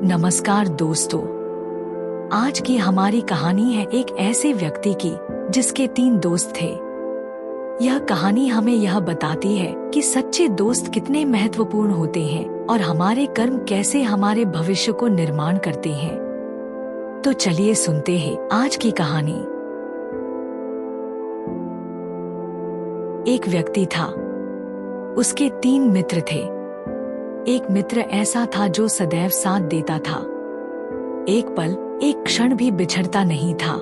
नमस्कार दोस्तों, आज की हमारी कहानी है एक ऐसे व्यक्ति की जिसके 3 दोस्त थे। यह कहानी हमें यह बताती है कि सच्चे दोस्त कितने महत्वपूर्ण होते हैं और हमारे कर्म कैसे हमारे भविष्य को निर्माण करते हैं। तो चलिए सुनते हैं आज की कहानी। एक व्यक्ति था, उसके 3 मित्र थे। एक मित्र ऐसा था जो सदैव साथ देता था, एक पल एक क्षण भी बिछड़ता नहीं था।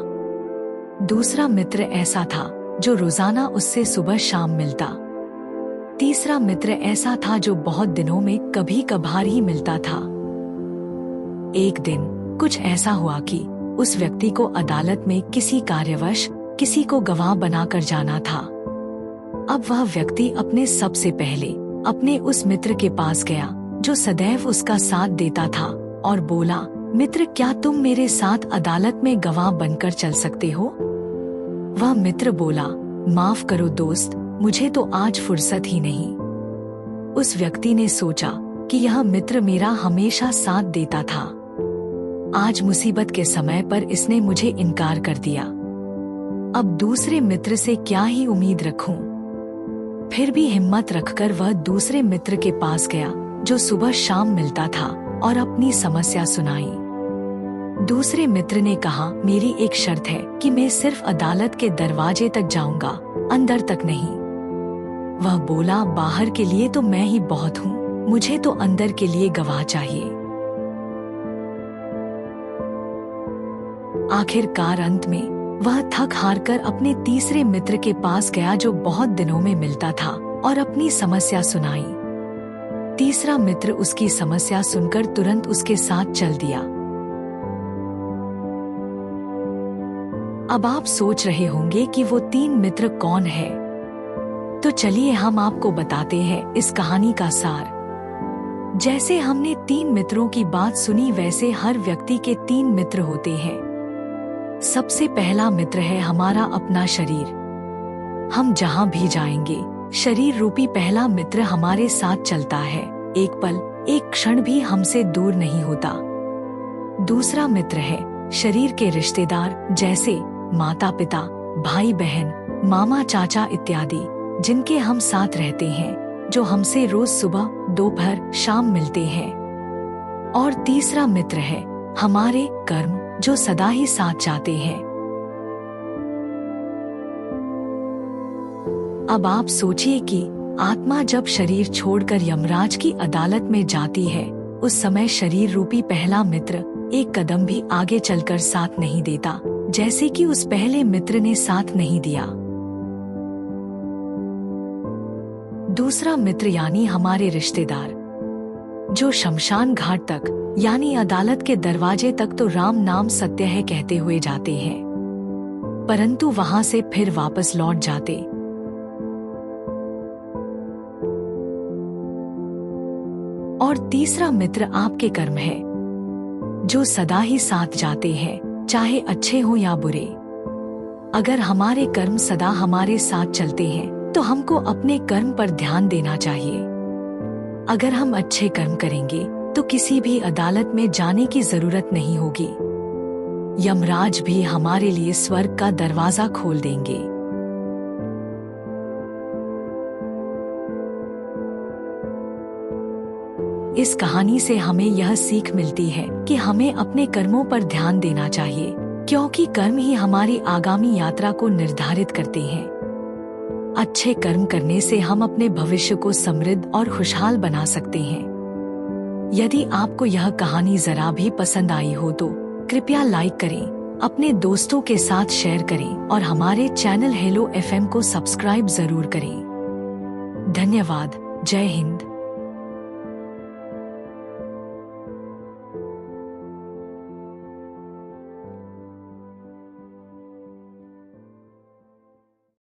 दूसरा मित्र ऐसा था जो रोजाना उससे सुबह शाम मिलता। तीसरा मित्र ऐसा था जो बहुत दिनों में कभी कभार ही मिलता था। एक दिन कुछ ऐसा हुआ कि उस व्यक्ति को अदालत में किसी कार्यवश किसी को गवाह बनाकर जाना था। अब वह व्यक्ति अपने सबसे पहले अपने उस मित्र के पास गया जो सदैव उसका साथ देता था और बोला, मित्र, क्या तुम मेरे साथ अदालत में गवाह बनकर चल सकते हो? वह मित्र बोला, माफ करो दोस्त, मुझे तो आज फुर्सत ही नहीं। उस व्यक्ति ने सोचा कि यह मित्र मेरा हमेशा साथ देता था, आज मुसीबत के समय पर इसने मुझे इनकार कर दिया। अब दूसरे मित्र से क्या ही उम्मीद रखूं? फिर भी हिम्मत रखकर वह दूसरे मित्र के पास गया जो सुबह शाम मिलता था और अपनी समस्या सुनाई। दूसरे मित्र ने कहा, मेरी एक शर्त है कि मैं सिर्फ अदालत के दरवाजे तक जाऊंगा, अंदर तक नहीं। वह बोला, बाहर के लिए तो मैं ही बहुत हूँ, मुझे तो अंदर के लिए गवाह चाहिए। आखिरकार अंत में वह थक हार कर अपने तीसरे मित्र के पास गया जो बहुत दिनों में मिलता था और अपनी समस्या सुनाई। तीसरा मित्र उसकी समस्या सुनकर तुरंत उसके साथ चल दिया। अब आप सोच रहे होंगे कि वो 3 मित्र कौन है, तो चलिए हम आपको बताते हैं इस कहानी का सार। जैसे हमने 3 मित्रों की बात सुनी, वैसे हर व्यक्ति के 3 मित्र होते हैं। सबसे पहला मित्र है हमारा अपना शरीर। हम जहाँ भी जाएंगे, शरीर रूपी पहला मित्र हमारे साथ चलता है, एक पल एक क्षण भी हमसे दूर नहीं होता। दूसरा मित्र है शरीर के रिश्तेदार, जैसे माता पिता, भाई बहन, मामा चाचा इत्यादि, जिनके हम साथ रहते हैं, जो हमसे रोज सुबह दोपहर शाम मिलते हैं। और तीसरा मित्र है हमारे कर्म, जो सदा ही साथ जाते हैं। अब आप सोचिए कि आत्मा जब शरीर छोड़कर यमराज की अदालत में जाती है, उस समय शरीर रूपी पहला मित्र एक कदम भी आगे चलकर साथ नहीं देता, जैसे कि उस पहले मित्र ने साथ नहीं दिया। दूसरा मित्र यानी हमारे रिश्तेदार, जो शमशान घाट तक यानी अदालत के दरवाजे तक तो राम नाम सत्य है कहते हुए जाते हैं, परंतु वहां से फिर वापस लौट जाते। और तीसरा मित्र आपके कर्म है, जो सदा ही साथ जाते हैं, चाहे अच्छे हो या बुरे। अगर हमारे कर्म सदा हमारे साथ चलते हैं तो हमको अपने कर्म पर ध्यान देना चाहिए। अगर हम अच्छे कर्म करेंगे तो किसी भी अदालत में जाने की जरूरत नहीं होगी। यमराज भी हमारे लिए स्वर्ग का दरवाजा खोल देंगे। इस कहानी से हमें यह सीख मिलती है कि हमें अपने कर्मों पर ध्यान देना चाहिए, क्योंकि कर्म ही हमारी आगामी यात्रा को निर्धारित करते हैं। अच्छे कर्म करने से हम अपने भविष्य को समृद्ध और खुशहाल बना सकते हैं। यदि आपको यह कहानी जरा भी पसंद आई हो तो कृपया लाइक करें, अपने दोस्तों के साथ शेयर करें और हमारे चैनल हेलो FM को सब्सक्राइब जरूर करें। धन्यवाद। जय हिंद।